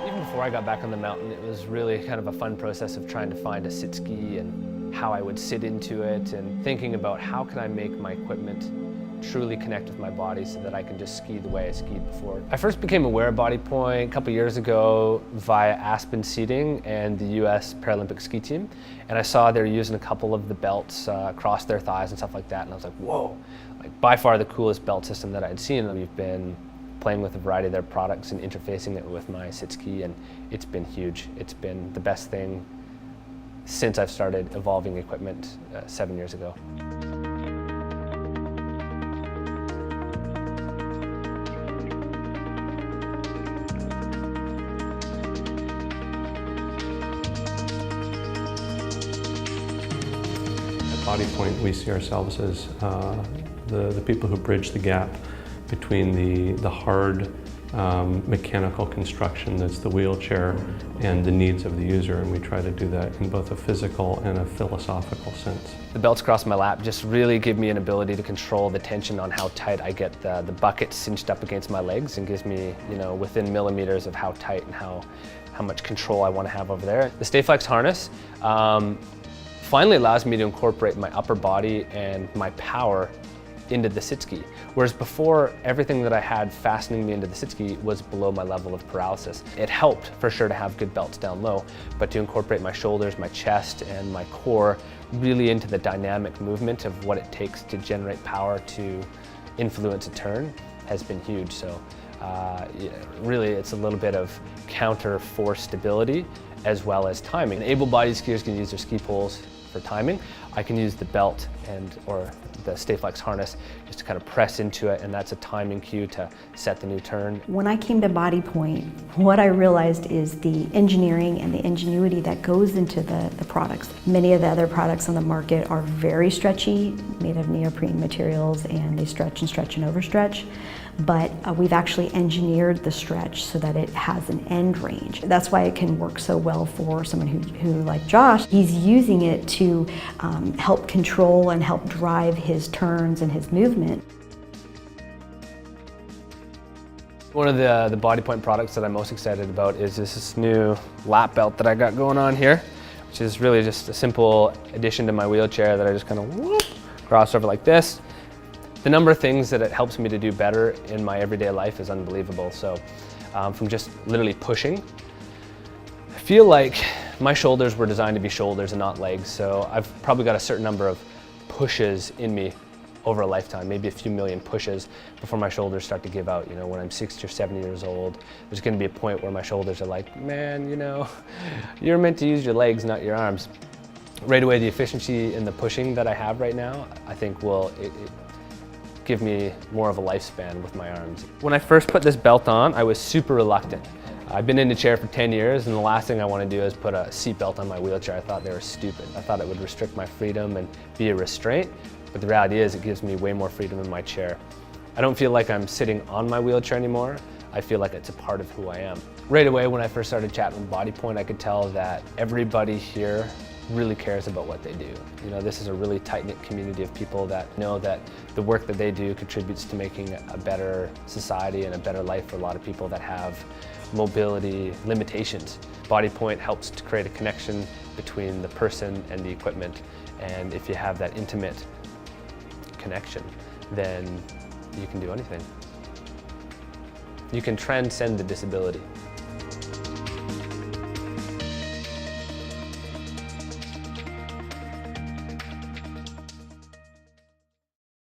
Even before I got back on the mountain, it was really kind of a fun process of trying to find a sit ski and how I would sit into it and thinking about how can I make my equipment truly connect with my body so that I can just ski the way I skied before. I first became aware of Bodypoint a couple years ago via Aspen Seating and the US Paralympic ski team. And I saw they were using a couple of the belts across their thighs and stuff like that. And I was like, whoa, like by far the coolest belt system that I'd seen. And we've been playing with a variety of their products and interfacing it with my sit ski, and it's been huge. It's been the best thing since I've started evolving equipment 7 years ago. At Bodypoint, we see ourselves as the people who bridge the gap between the hard mechanical construction that's the wheelchair and the needs of the user, and we try to do that in both a physical and a philosophical sense. The belts across my lap just really give me an ability to control the tension on how tight I get the bucket cinched up against my legs, and gives me, you know, within millimeters of how tight and how much control I want to have over there. The StayFlex harness finally allows me to incorporate my upper body and my power into the sit ski. Whereas before, everything that I had fastening me into the sit ski was below my level of paralysis. It helped for sure to have good belts down low, but to incorporate my shoulders, my chest, and my core really into the dynamic movement of what it takes to generate power to influence a turn has been huge. So yeah, really it's a little bit of counter force stability as well as timing. Able-bodied skiers can use their ski poles for timing. I can use the belt or the StayFlex harness just to kind of press into it, and that's a timing cue to set the new turn. When I came to Bodypoint, what I realized is the engineering and the ingenuity that goes into the products. Many of the other products on the market are very stretchy, made of neoprene materials, and they stretch and stretch and overstretch. But we've actually engineered the stretch so that it has an end range. That's why it can work so well for someone who like Josh, he's using it to help control and help drive his turns and his movement. One of the Bodypoint products that I'm most excited about is this new lap belt that I got going on here, which is really just a simple addition to my wheelchair that I just kind of whoop, cross over like this. The number of things that it helps me to do better in my everyday life is unbelievable. So from just literally pushing, I feel like my shoulders were designed to be shoulders and not legs. So I've probably got a certain number of pushes in me over a lifetime, maybe a few million pushes before my shoulders start to give out. You know, when I'm 60 or 70 years old, there's gonna be a point where my shoulders are like, man, you know, you're meant to use your legs, not your arms. Right away, the efficiency in the pushing that I have right now, I think will give me more of a lifespan with my arms. When I first put this belt on, I was super reluctant. I've been in the chair for 10 years, and the last thing I want to do is put a seat belt on my wheelchair. I thought they were stupid. I thought it would restrict my freedom and be a restraint, but the reality is it gives me way more freedom in my chair. I don't feel like I'm sitting on my wheelchair anymore. I feel like it's a part of who I am. Right away, when I first started chatting with Bodypoint, I could tell that everybody here really cares about what they do. You know, this is a really tight-knit community of people that know that the work that they do contributes to making a better society and a better life for a lot of people that have mobility limitations. Bodypoint helps to create a connection between the person and the equipment, and if you have that intimate connection, then you can do anything. You can transcend the disability.